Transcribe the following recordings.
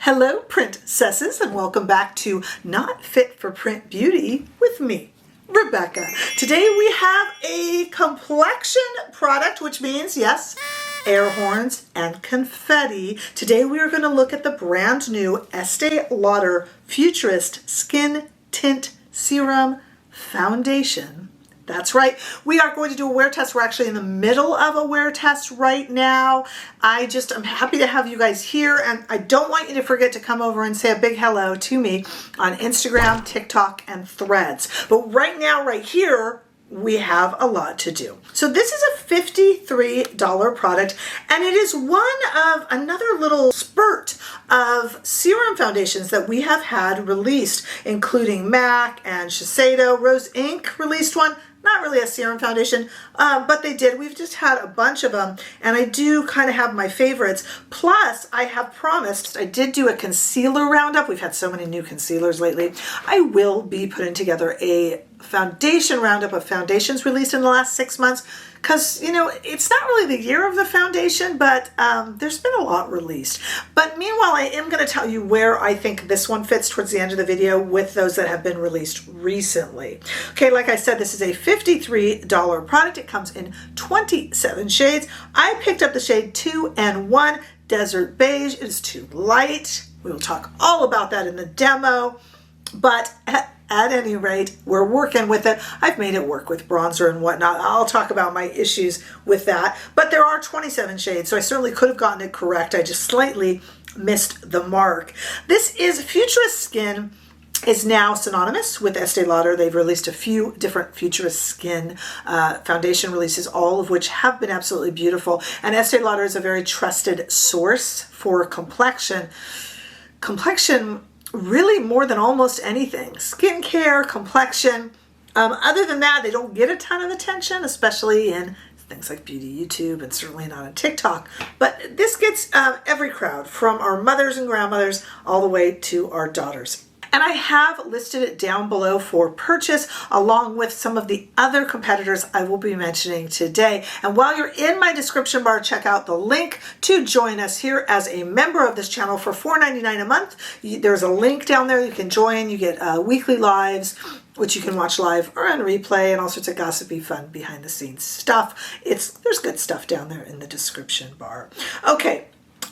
Hello, princesses, and welcome back to Not Fit for Print Beauty with me, Rebecca. Today we have a complexion product, which means, yes, air horns and confetti. Today we are going to look at the brand new Estee Lauder Futurist Skin Tint Serum Foundation. That's right. We are going to do a wear test. We're actually in the middle of a wear test right now. I'm happy to have you guys here, and I don't want you to forget to come over and say a big hello to me on Instagram, TikTok, and Threads. But right now, right here, we have a lot to do. So this is a $53 product, and it is one of another little spurt of serum foundations that we have had released, including MAC and Shiseido. Rose Inc. released one. Not really a serum foundation, but they did. We've just had a bunch of them, and I do kind of have my favorites. Plus, I have promised, I did do a concealer roundup. We've had so many new concealers lately. I will be putting together a foundation roundup of foundations released in the last 6 months, because, you know, it's not really the year of the foundation, but there's been a lot released. But meanwhile, I am going to tell you where I think this one fits towards the end of the video with those that have been released recently. Okay, like I said, this is a $53 product. It comes in 27 shades. I picked up the shade 2N1 Desert Beige. It is too light. We will talk all about that in the demo, but at any rate, we're working with it. I've made it work with bronzer and whatnot. I'll talk about my issues with that. But there are 27 shades, so I certainly could have gotten it correct. I just slightly missed the mark. This is Futurist Skin is now synonymous with Estee Lauder. They've released a few different Futurist Skin foundation releases, all of which have been absolutely beautiful. And Estee Lauder is a very trusted source for complexion. Really more than almost anything. Skincare, complexion. Other than that, they don't get a ton of attention, especially in things like beauty YouTube and certainly not on TikTok. But this gets every crowd, from our mothers and grandmothers all the way to our daughters. And I have listed it down below for purchase, along with some of the other competitors I will be mentioning today. And while you're in my description bar, check out the link to join us here as a member of this channel for $4.99 a month. There's a link down there you can join. You get weekly lives, which you can watch live or on replay, and all sorts of gossipy, fun, behind-the-scenes stuff. There's good stuff down there in the description bar. Okay.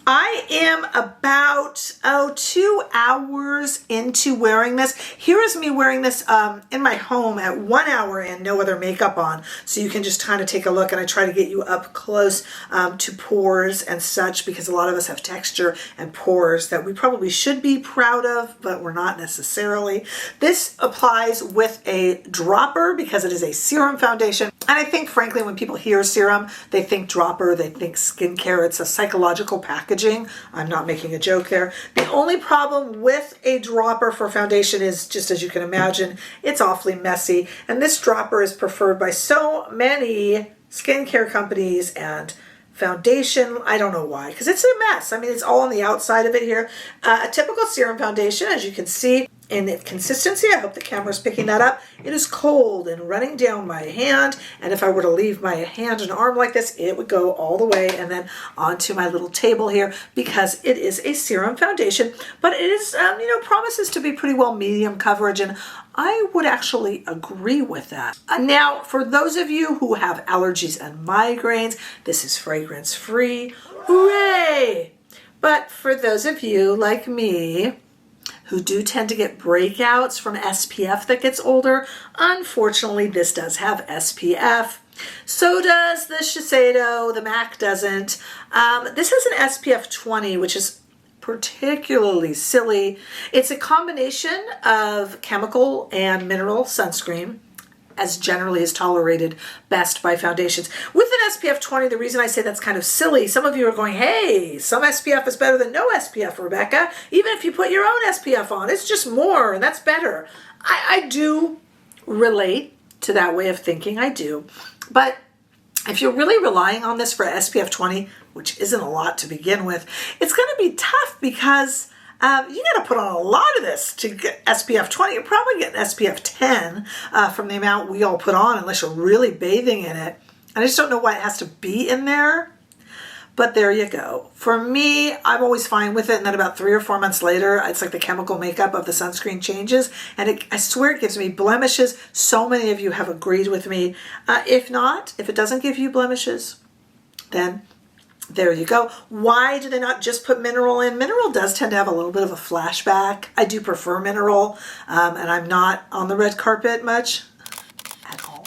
I am about 2 hours into wearing this. Here is me wearing this in my home at 1 hour and no other makeup on. So you can just kind of take a look, and I try to get you up close to pores and such, because a lot of us have texture and pores that we probably should be proud of, but we're not necessarily. This applies with a dropper because it is a serum foundation. And I think, frankly, when people hear serum, they think dropper, they think skincare. It's a psychological packaging. I'm not making a joke there. The only problem with a dropper for foundation is, just as you can imagine, it's awfully messy. And this dropper is preferred by so many skincare companies and foundation. I don't know why, because it's a mess. I mean, it's all on the outside of it here. A typical serum foundation, as you can see, in its consistency, I hope the camera's picking that up, it is cold and running down my hand, and if I were to leave my hand and arm like this, it would go all the way and then onto my little table here, because it is a serum foundation, but it is, promises to be pretty well medium coverage, and I would actually agree with that. Now, for those of you who have allergies and migraines, this is fragrance-free. Hooray! But for those of you like me, who do tend to get breakouts from SPF that gets older, unfortunately, this does have SPF. So does the Shiseido. The MAC doesn't. This has an SPF 20, which is particularly silly. It's a combination of chemical and mineral sunscreen, as generally is tolerated best by foundations. With an SPF 20, the reason I say that's kind of silly, some of you are going, hey, some SPF is better than no SPF, Rebecca. Even if you put your own SPF on, it's just more, and that's better. I do relate to that way of thinking, I do. But if you're really relying on this for SPF 20, which isn't a lot to begin with, it's going to be tough, because you got to put on a lot of this to get SPF 20. You're probably getting SPF 10 from the amount we all put on, unless you're really bathing in it. And I just don't know why it has to be in there. But there you go. For me, I'm always fine with it. And then about 3 or 4 months later, it's like the chemical makeup of the sunscreen changes. And I swear it gives me blemishes. So many of you have agreed with me. If not, if it doesn't give you blemishes, then there you go. Why do they not just put mineral in? Mineral does tend to have a little bit of a flashback. I do prefer mineral, and I'm not on the red carpet much at all.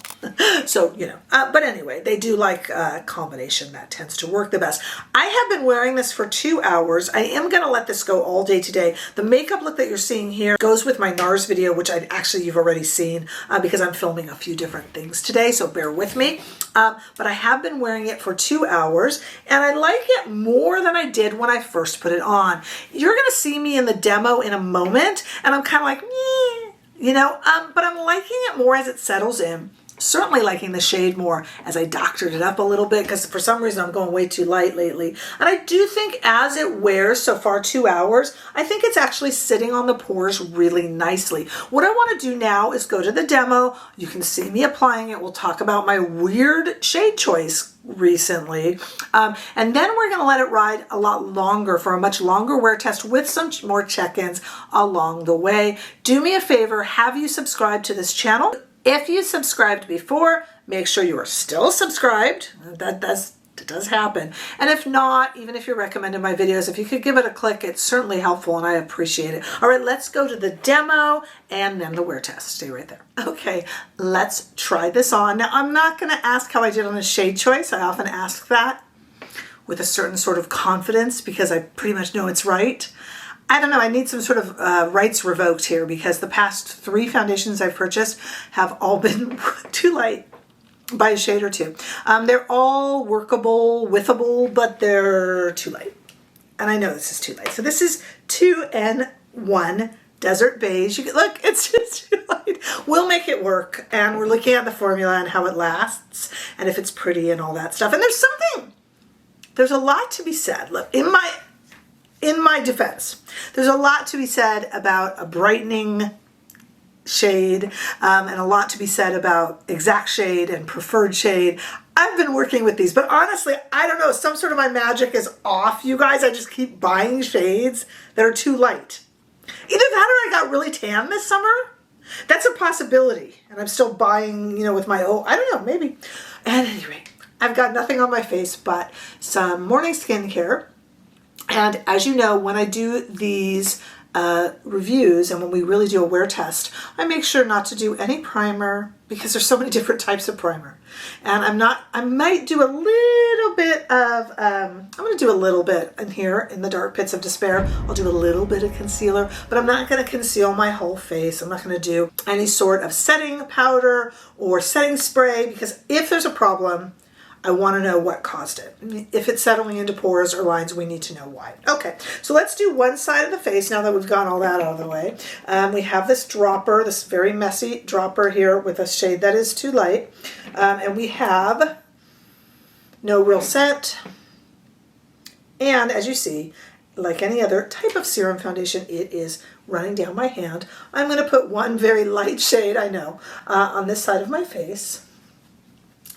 So, you know, but anyway, they do like a combination that tends to work the best. I have been wearing this for 2 hours. I am going to let this go all day today. The makeup look that you're seeing here goes with my Nars video, which you've already seen because I'm filming a few different things today, so bear with me. But I have been wearing it for 2 hours, and I like it more than I did when I first put it on. You're going to see me in the demo in a moment, and I'm kind of like, meh, you know, but I'm liking it more as it settles in. Certainly liking the shade more as I doctored it up a little bit because for some reason I'm going way too light lately. And I do think as it wears so far 2 hours, I think it's actually sitting on the pores really nicely. What I want to do now is go to the demo. You can see me applying it. We'll talk about my weird shade choice recently. And then we're going to let it ride a lot longer for a much longer wear test with some more check-ins along the way. Do me a favor, have you subscribed to this channel? If you subscribed before, make sure you are still subscribed. That does happen. And if not, even if you're recommending my videos, if you could give it a click, it's certainly helpful and I appreciate it. All right, let's go to the demo and then the wear test. Stay right there. Okay, let's try this on. Now, I'm not going to ask how I did on a shade choice. I often ask that with a certain sort of confidence because I pretty much know it's right. I don't know, I need some sort of rights revoked here because the past 3 foundations I've purchased have all been too light by a shade or 2. They're all workable, withable, but they're too light. And I know this is too light. So this is 2N1 Desert Beige. Look, it's just too light. We'll make it work. And we're looking at the formula and how it lasts and if it's pretty and all that stuff. And there's a lot to be said. Look, in my defense, there's a lot to be said about a brightening shade and a lot to be said about exact shade and preferred shade. I've been working with these, but honestly, I don't know, some sort of my magic is off, you guys. I just keep buying shades that are too light. Either that or I got really tan this summer. That's a possibility. And I'm still buying, you know, with my own, I don't know, maybe. At any rate, I've got nothing on my face but some morning skincare. And as you know, when I do these reviews and when we really do a wear test, I make sure not to do any primer because there's so many different types of primer. And I might do a little bit of, I'm going to do a little bit in here in the dark pits of despair. I'll do a little bit of concealer, but I'm not going to conceal my whole face. I'm not going to do any sort of setting powder or setting spray because if there's a problem, I want to know what caused it. If it's settling into pores or lines, we need to know why. Okay, so let's do one side of the face now that we've gotten all that out of the way. We have this dropper, this very messy dropper here with a shade that is too light. And we have no real scent. And as you see, like any other type of serum foundation, it is running down my hand. I'm going to put one very light shade, I know, on this side of my face.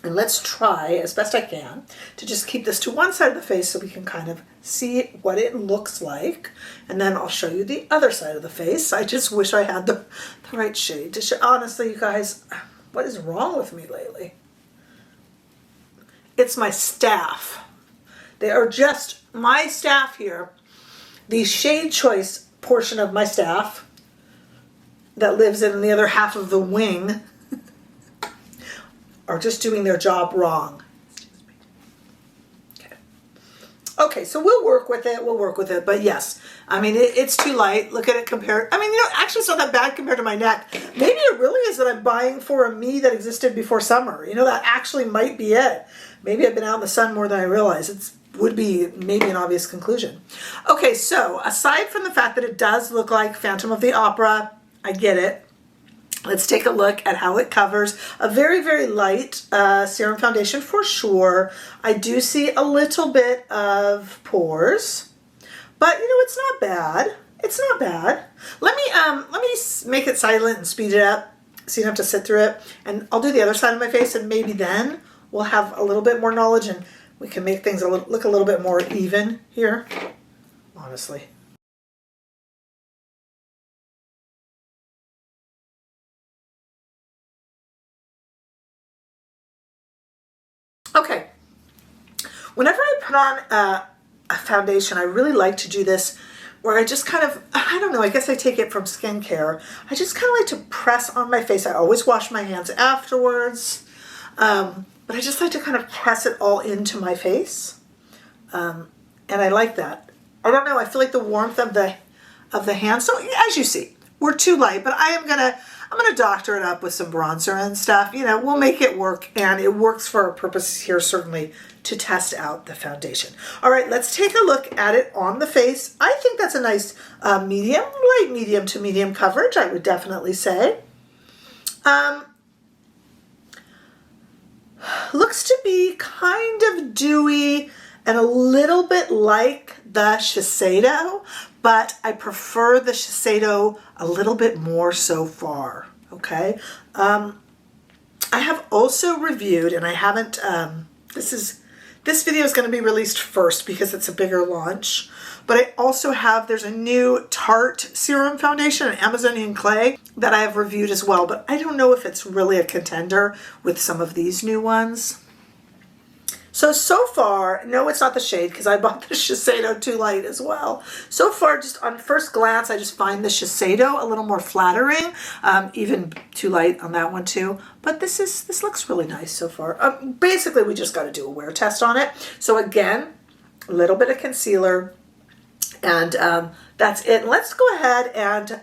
And let's try, as best I can, to just keep this to one side of the face so we can kind of see what it looks like. And then I'll show you the other side of the face. I just wish I had the right shade to show. Honestly, you guys, what is wrong with me lately? It's my staff. They are just my staff here. The shade choice portion of my staff that lives in the other half of the wing are just doing their job wrong. Okay, so we'll work with it, but yes, I mean, it's too light. Look at it compared. I mean, you know, actually it's not that bad compared to my neck. Maybe it really is that I'm buying for a me that existed before summer. You know, that actually might be it. Maybe I've been out in the sun more than I realize. It would be maybe an obvious conclusion. Okay, so aside from the fact that it does look like Phantom of the Opera, I get it. Let's take a look at how it covers. A very, very light serum foundation for sure. I do see a little bit of pores, but you know, it's not bad. It's not bad. Let me make it silent and speed it up so you don't have to sit through it. And I'll do the other side of my face and maybe then we'll have a little bit more knowledge and we can make things look a little bit more even here, honestly. Okay, whenever I put on a foundation, I really like to do this where I just kind of, I don't know, I guess I take it from skincare. I just kind of like to press on my face. I always wash my hands afterwards, but I just like to kind of press it all into my face, and I like that. I don't know, I feel like the warmth of the hand. So as you see, we're too light, but I'm gonna doctor it up with some bronzer and stuff. You know, we'll make it work, and it works for our purposes here, certainly, to test out the foundation. All right, let's take a look at it on the face. I think that's a nice medium, light medium to medium coverage, I would definitely say. Looks to be kind of dewy and a little bit like the Shiseido, but I prefer the Shiseido a little bit more so far, okay? I have also reviewed, and I haven't, this video is going to be released first because it's a bigger launch, but I also have, there's a new Tarte Serum Foundation, an Amazonian clay, that I have reviewed as well, but I don't know if it's really a contender with some of these new ones. So far, no, it's not the shade because I bought the Shiseido Too Light as well. So far, just on first glance, I just find the Shiseido a little more flattering, even Too Light on that one too. But this looks really nice so far. Basically, we just got to do a wear test on it. So again, a little bit of concealer, and that's it. Let's go ahead and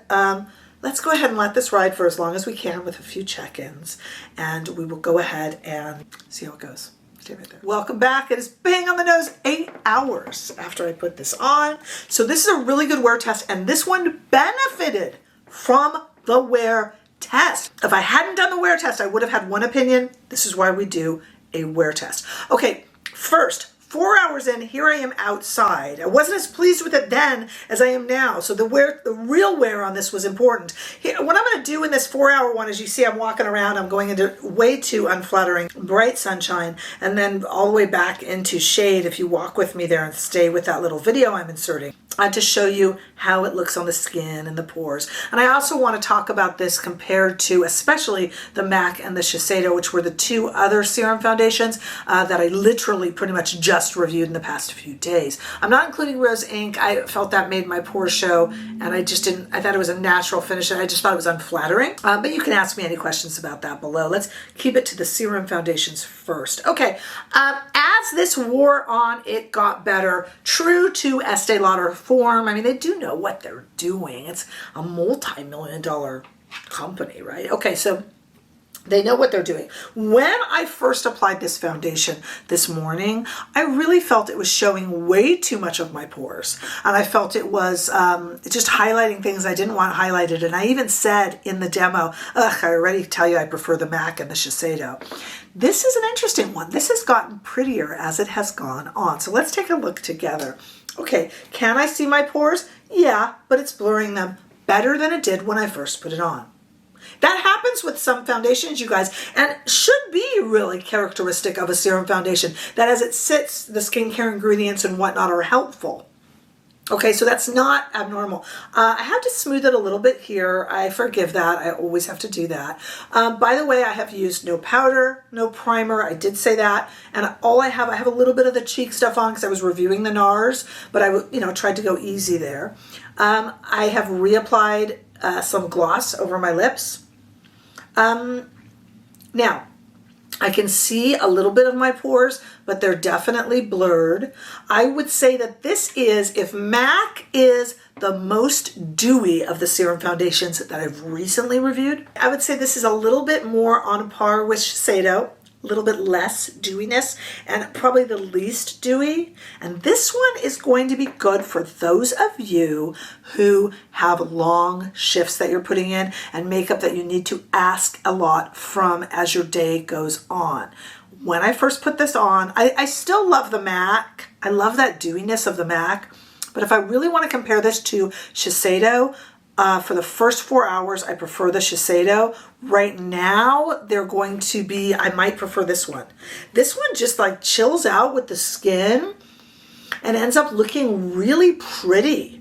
let this ride for as long as we can with a few check-ins, and we will go ahead and see how it goes. Right there. Welcome back. It is bang on the nose 8 hours after I put this on. So this is a really good wear test, and this one benefited from the wear test. If I hadn't done the wear test, I would have had one opinion. This is why we do a wear test. Okay, first, 4 hours in, here I am outside. I wasn't as pleased with it then as I am now. So the real wear on this was important. Here, what I'm going to do in this 4-hour one, as you see, I'm walking around. I'm going into way too unflattering bright sunshine, and then all the way back into shade if you walk with me there and stay with that little video I'm inserting, to show you how it looks on the skin and the pores. And I also want to talk about this compared to especially the MAC and the Shiseido, which were the two other serum foundations that I literally pretty much just reviewed in the past few days. I'm not including Rose Ink. I felt that made my pores show, and I thought it was a natural finish, and I just thought it was unflattering. But you can ask me any questions about that below. Let's keep it to the serum foundations first. Okay, as this wore on, it got better. True to Estee Lauder form. I mean, they do know what they're doing. It's a multi-million-dollar company, right? Okay, so they know what they're doing. When I first applied this foundation this morning, I really felt it was showing way too much of my pores. And I felt it was just highlighting things I didn't want highlighted. And I even said in the demo, I already tell you I prefer the MAC and the Shiseido. This is an interesting one. This has gotten prettier as it has gone on. So let's take a look together. Okay, can I see my pores? Yeah, but it's blurring them better than it did when I first put it on. That happens with some foundations, you guys, and should be really characteristic of a serum foundation, that as it sits, the skincare ingredients and whatnot are helpful. Okay, so that's not abnormal. I have to smooth it a little bit here. I forgive that. I always have to do that. By the way, I have used no powder, no primer. I did say that. And all I have a little bit of the cheek stuff on because I was reviewing the Nars, but I tried to go easy there. I have reapplied some gloss over my lips. Now, I can see a little bit of my pores, but they're definitely blurred. I would say that this is, if MAC is the most dewy of the serum foundations that I've recently reviewed, I would say this is a little bit more on par with Shiseido, a little bit less dewiness, and probably the least dewy. And this one is going to be good for those of you who have long shifts that you're putting in and makeup that you need to ask a lot from as your day goes on. When I first put this on, I still love the MAC. I love that dewiness of the MAC. But if I really want to compare this to Shiseido, For the first 4 hours, I prefer the Shiseido. Right now, they're going to be, I might prefer this one. This one just like chills out with the skin and ends up looking really pretty.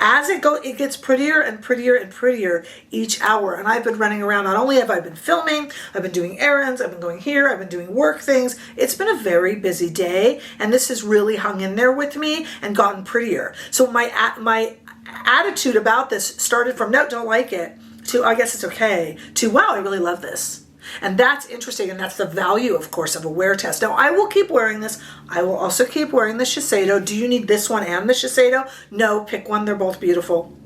As it gets prettier and prettier and prettier each hour. And I've been running around. Not only have I been filming, I've been doing errands, I've been going here, I've been doing work things. It's been a very busy day, and this has really hung in there with me and gotten prettier. So my attitude about this started from, no, don't like it, to, I guess it's okay, to, wow, I really love this. And that's interesting, and that's the value, of course, of a wear test. Now, I will keep wearing this. I will also keep wearing the Shiseido. Do you need this one and the Shiseido? No, pick one. They're both beautiful.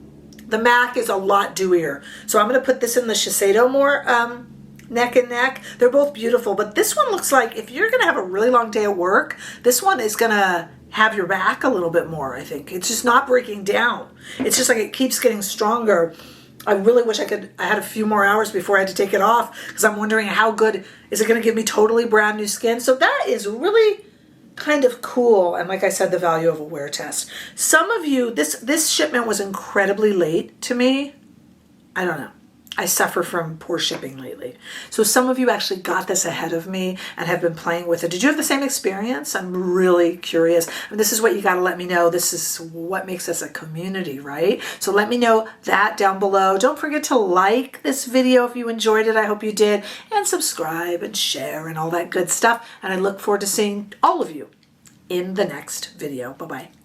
The MAC is a lot dewier. So I'm going to put this in the Shiseido more neck and neck. They're both beautiful, but this one looks like if you're going to have a really long day at work, this one is going to have your back a little bit more, I think. It's just not breaking down. It's just like it keeps getting stronger. I really wish I had a few more hours before I had to take it off, because I'm wondering how good, is it going to give me totally brand new skin? So that is really kind of cool. And like I said, the value of a wear test. Some of you, this shipment was incredibly late to me. I don't know. I suffer from poor shipping lately. So some of you actually got this ahead of me and have been playing with it. Did you have the same experience? I'm really curious. And this is what you got to let me know. This is what makes us a community, right? So let me know that down below. Don't forget to like this video if you enjoyed it. I hope you did. And subscribe and share and all that good stuff. And I look forward to seeing all of you in the next video. Bye-bye.